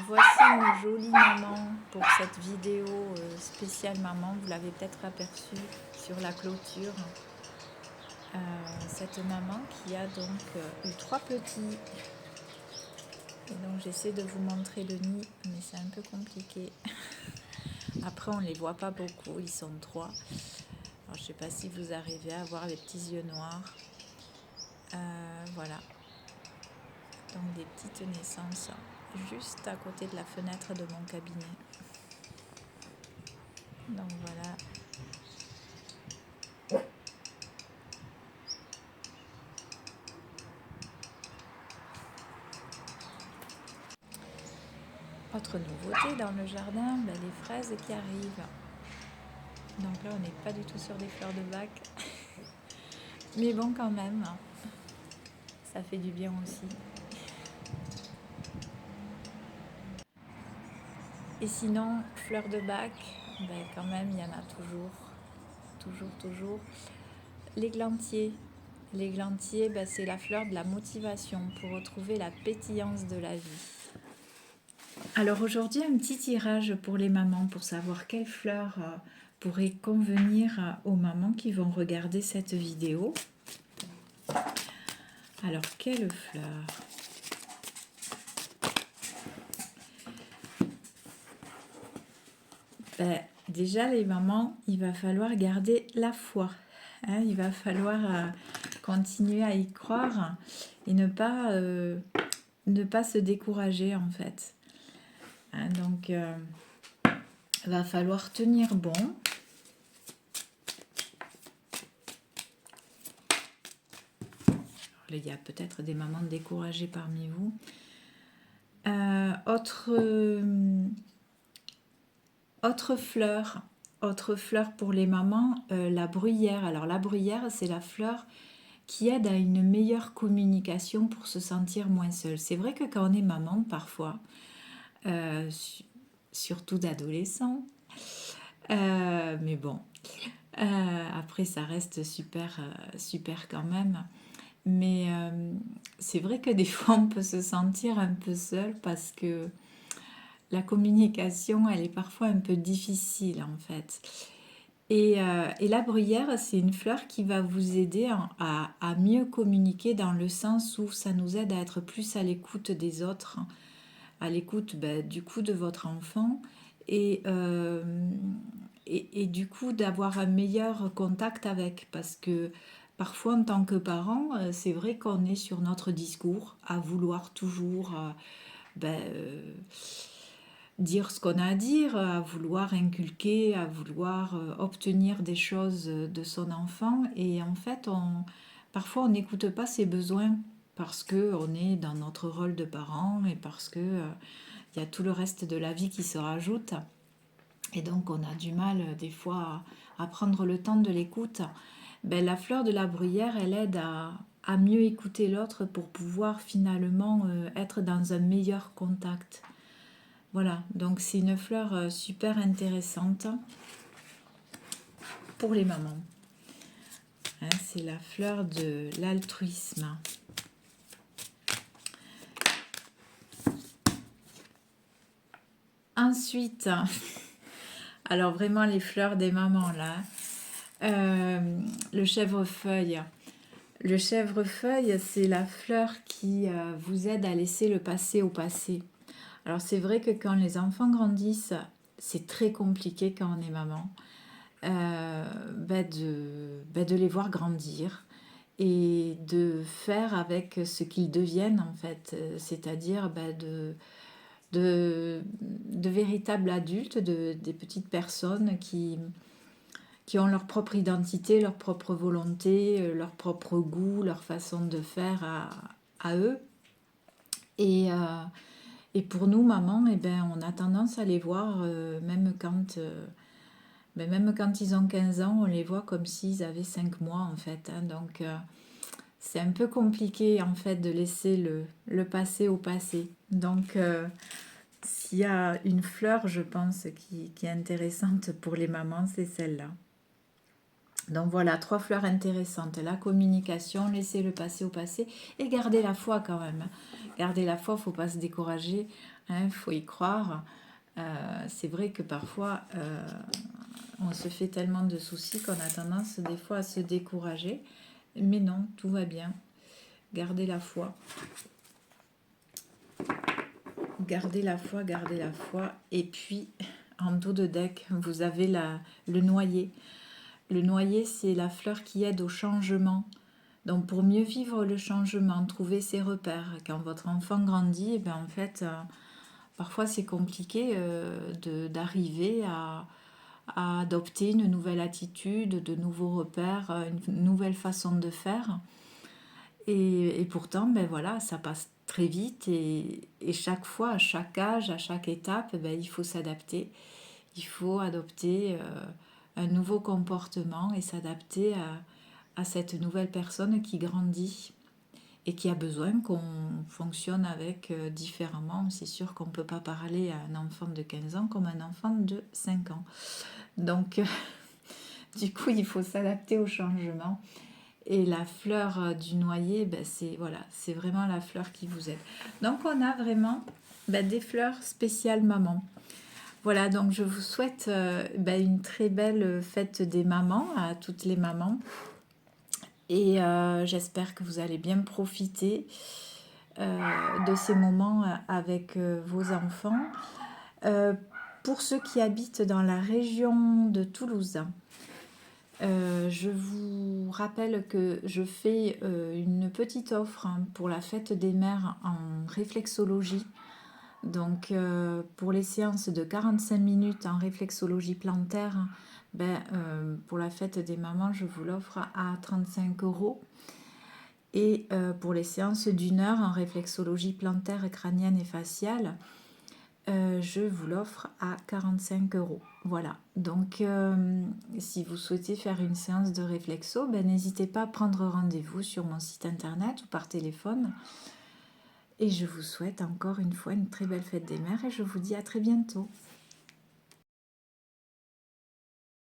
voici une jolie maman pour cette vidéo spéciale maman. Vous l'avez peut-être aperçu sur la clôture. Cette maman qui a donc eu 3 petits. Et donc j'essaie de vous montrer le nid, mais c'est un peu compliqué. Après on ne les voit pas beaucoup, ils sont 3. Alors je ne sais pas si vous arrivez à voir les petits yeux noirs. Voilà. Donc des petites naissances juste à côté de la fenêtre de mon cabinet. Donc voilà. Autre nouveauté dans le jardin, les fraises qui arrivent. Donc là on n'est pas du tout sur des fleurs de bac. Mais bon quand même, ça fait du bien aussi. Et sinon, fleurs de bac, quand même il y en a toujours. L'églantier. L'églantier, c'est la fleur de la motivation pour retrouver la pétillance de la vie. Alors aujourd'hui, un petit tirage pour les mamans pour savoir quelles fleurs pourraient convenir aux mamans qui vont regarder cette vidéo. Alors, quelle fleur? Déjà, les mamans, il va falloir garder la foi. Il va falloir continuer à y croire et ne pas se décourager en fait. Donc, il va falloir tenir bon. Alors, il y a peut-être des mamans découragées parmi vous. Autre fleur pour les mamans, la bruyère. Alors la bruyère, c'est la fleur qui aide à une meilleure communication pour se sentir moins seule. C'est vrai que quand on est maman, parfois, surtout d'adolescents, mais bon, après ça reste super quand même. Mais c'est vrai que des fois on peut se sentir un peu seul parce que la communication, elle est parfois un peu difficile en fait. Et la bruyère, c'est une fleur qui va vous aider à mieux communiquer dans le sens où ça nous aide à être plus à l'écoute des autres, à l'écoute du coup de votre enfant et du coup d'avoir un meilleur contact avec. Parce que parfois en tant que parent, c'est vrai qu'on est sur notre discours à vouloir toujours... dire ce qu'on a à dire, à vouloir inculquer, à vouloir obtenir des choses de son enfant. Et en fait, parfois, on n'écoute pas ses besoins parce qu'on est dans notre rôle de parent et parce qu'il y a tout le reste de la vie qui se rajoute. Et donc, on a du mal, des fois, à prendre le temps de l'écoute. La fleur de la bruyère, elle aide à mieux écouter l'autre pour pouvoir finalement être dans un meilleur contact. Voilà, donc c'est une fleur super intéressante pour les mamans. C'est la fleur de l'altruisme. Ensuite, alors vraiment les fleurs des mamans là, le chèvrefeuille. Le chèvrefeuille, c'est la fleur qui vous aide à laisser le passé au passé. Alors c'est vrai que quand les enfants grandissent, c'est très compliqué quand on est maman de les voir grandir et de faire avec ce qu'ils deviennent en fait, c'est-à-dire de véritables adultes, des petites personnes qui ont leur propre identité, leur propre volonté, leur propre goût, leur façon de faire à eux. Et pour nous, maman, on a tendance à les voir, même quand ils ont 15 ans, on les voit comme s'ils avaient 5 mois, en fait. Donc, c'est un peu compliqué, en fait, de laisser le passé au passé. Donc, s'il y a une fleur, je pense, qui est intéressante pour les mamans, c'est celle-là. Donc voilà, 3 fleurs intéressantes. La communication, laisser le passé au passé et garder la foi quand même. Garder la foi, faut pas se décourager, hein, faut y croire. C'est vrai que parfois, on se fait tellement de soucis qu'on a tendance des fois à se décourager. Mais non, tout va bien. Gardez la foi. Gardez la foi, gardez la foi. Et puis, en dos de deck, vous avez le noyer. Le noyer, c'est la fleur qui aide au changement. Donc, pour mieux vivre le changement, trouver ses repères. Quand votre enfant grandit, eh ben, en fait, parfois c'est compliqué d'arriver à adopter une nouvelle attitude, de nouveaux repères, une nouvelle façon de faire. Et pourtant, ben voilà, ça passe très vite et chaque fois, à chaque âge, à chaque étape, ben, il faut s'adapter. Il faut adopter un nouveau comportement et s'adapter à cette nouvelle personne qui grandit et qui a besoin qu'on fonctionne avec différemment. C'est sûr qu'on ne peut pas parler à un enfant de 15 ans comme un enfant de 5 ans. Donc, du coup, il faut s'adapter au changement. Et la fleur du noyer, ben c'est voilà, c'est vraiment la fleur qui vous aide. Donc, on a vraiment des fleurs spéciales maman. Voilà, donc je vous souhaite une très belle fête des mamans à toutes les mamans. Et j'espère que vous allez bien profiter de ces moments avec vos enfants. Euh, pour ceux qui habitent dans la région de Toulouse, je vous rappelle que je fais une petite offre pour la fête des mères en réflexologie. Donc pour les séances de 45 minutes en réflexologie plantaire, pour la fête des mamans, je vous l'offre à 35 euros. Et pour les séances d'une heure en réflexologie plantaire, crânienne et faciale, je vous l'offre à 45 euros. Voilà. Donc, si vous souhaitez faire une séance de réflexo, n'hésitez pas à prendre rendez-vous sur mon site internet ou par téléphone. Et je vous souhaite encore une fois une très belle fête des mères et je vous dis à très bientôt.